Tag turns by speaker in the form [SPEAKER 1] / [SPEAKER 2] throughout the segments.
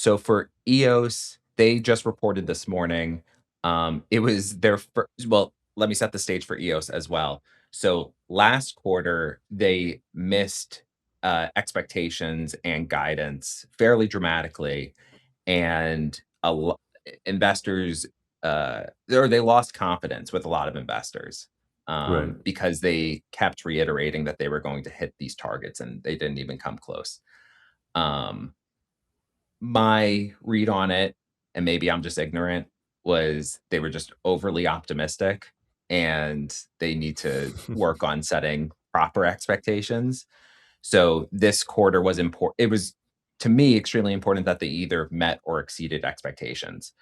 [SPEAKER 1] So for EOS, they just reported this morning. It was their first. Well, let me set the stage for EOS as well. So last quarter, they missed expectations and guidance fairly dramatically, and investors or they lost confidence with a lot of investors
[SPEAKER 2] Right.
[SPEAKER 1] because they kept reiterating that they were going to hit these targets and they didn't even come close. Um, my read on it, and maybe I'm just ignorant, was they were just overly optimistic and they need to work on setting proper expectations. So this quarter was important. It was, to me, extremely important that they either met or exceeded expectations.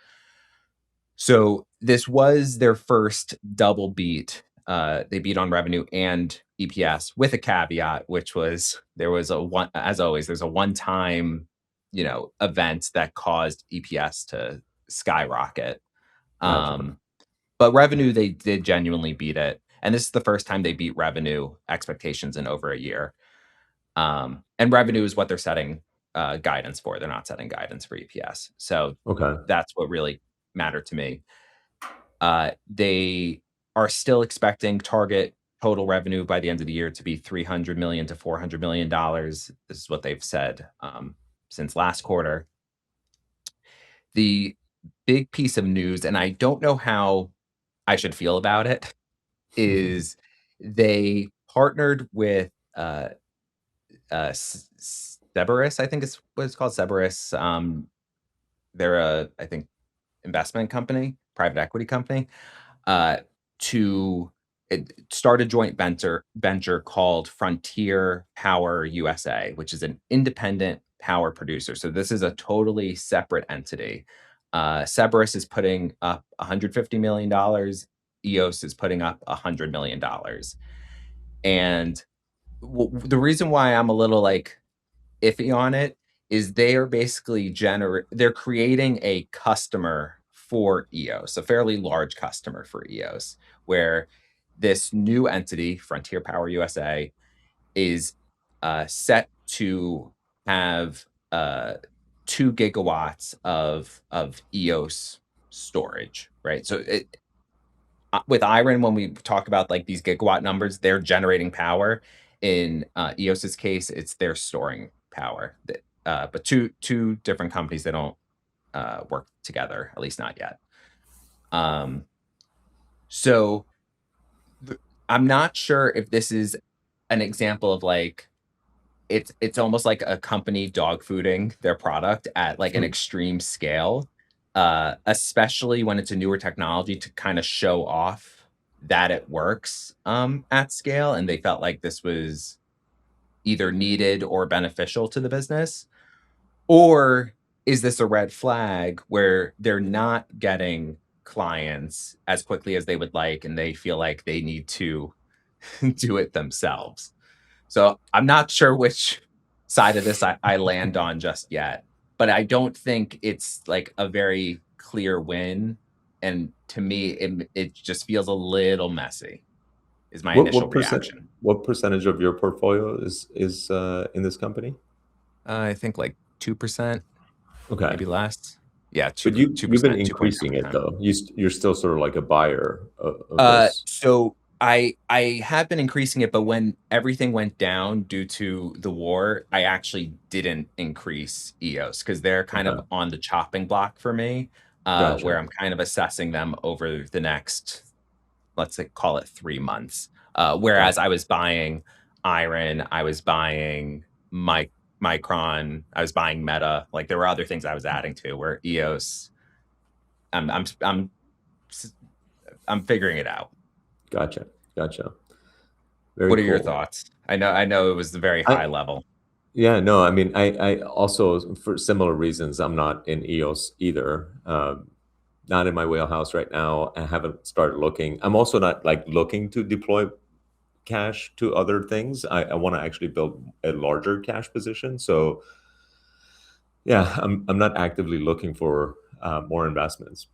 [SPEAKER 1] So this was their first double beat. They beat on revenue and EPS with a caveat, which was there was a one, as always, there's a one-time, event that caused EPS to skyrocket.
[SPEAKER 2] Gotcha.
[SPEAKER 1] Um, but revenue, they did genuinely beat it. And this is the first time they beat revenue expectations in over a year. And revenue is what they're setting guidance for. They're not setting guidance for EPS. So
[SPEAKER 2] Okay.
[SPEAKER 1] that's what really mattered to me. They are still expecting target total revenue by the end of the year to be $300 million to $400 million. This is what they've said since last quarter. The big piece of news, and I don't know how I should feel about it, is they partnered with Cerberus, I think is what it's called, Cerberus. They're I think, investment company, private equity company, uh, to start a joint venture called Frontier Power USA, which is an independent power producer. So this is a totally separate entity. Cerberus is putting up $150 million. EOS is putting up $100 million. And the reason why I'm a little like iffy on it is they are basically they're creating a customer for EOS, a fairly large customer for EOS, where this new entity, Frontier Power USA, is set to have 2 gigawatts of EOS storage, right? So with Iron, when we talk about like these gigawatt numbers, they're generating power. In EOS's case, it's they're storing power. But two different companies, they don't work together, at least not yet. Um, so I'm not sure if this is an example of like it's almost like a company dog fooding their product at like an extreme scale, especially when it's a newer technology to kind of show off that it works at scale. And they felt like this was either needed or beneficial to the business. Or is this a red flag where they're not getting clients as quickly as they would like and they feel like they need to do it themselves? So I'm not sure which side of this I land on just yet, but I don't think it's like a very clear win. And to me, it just feels a little messy, is my
[SPEAKER 2] What
[SPEAKER 1] initial
[SPEAKER 2] what percent
[SPEAKER 1] reaction.
[SPEAKER 2] what percentage of your portfolio is in this company?
[SPEAKER 1] I think like 2%,
[SPEAKER 2] Okay.
[SPEAKER 1] maybe less. Yeah,
[SPEAKER 2] But
[SPEAKER 1] 2%,
[SPEAKER 2] you've been
[SPEAKER 1] 2.2%.
[SPEAKER 2] increasing it though. You're still sort of like a buyer of
[SPEAKER 1] Uh,
[SPEAKER 2] this.
[SPEAKER 1] so I have been increasing it, but when everything went down due to the war, I actually didn't increase EOS because they're kind of
[SPEAKER 2] Okay.
[SPEAKER 1] on the chopping block for me,
[SPEAKER 2] Gotcha.
[SPEAKER 1] where I'm kind of assessing them over the next, let's say, call it 3 months. Whereas
[SPEAKER 2] Gotcha.
[SPEAKER 1] I was buying Iron, I was buying Micron, I was buying Meta. Like there were other things I was adding to. Where EOS, I'm I'm I'm I'm figuring it out.
[SPEAKER 2] Gotcha. Gotcha. Very
[SPEAKER 1] What are your
[SPEAKER 2] cool.
[SPEAKER 1] thoughts? I know it was the very
[SPEAKER 2] I
[SPEAKER 1] high level.
[SPEAKER 2] Yeah, no, I mean, I also, for similar reasons, I'm not in EOS either. Not in my wheelhouse right now. I haven't started looking. I'm also not like looking to deploy cash to other things. I want to actually build a larger cash position. So yeah, I'm not actively looking for more investments.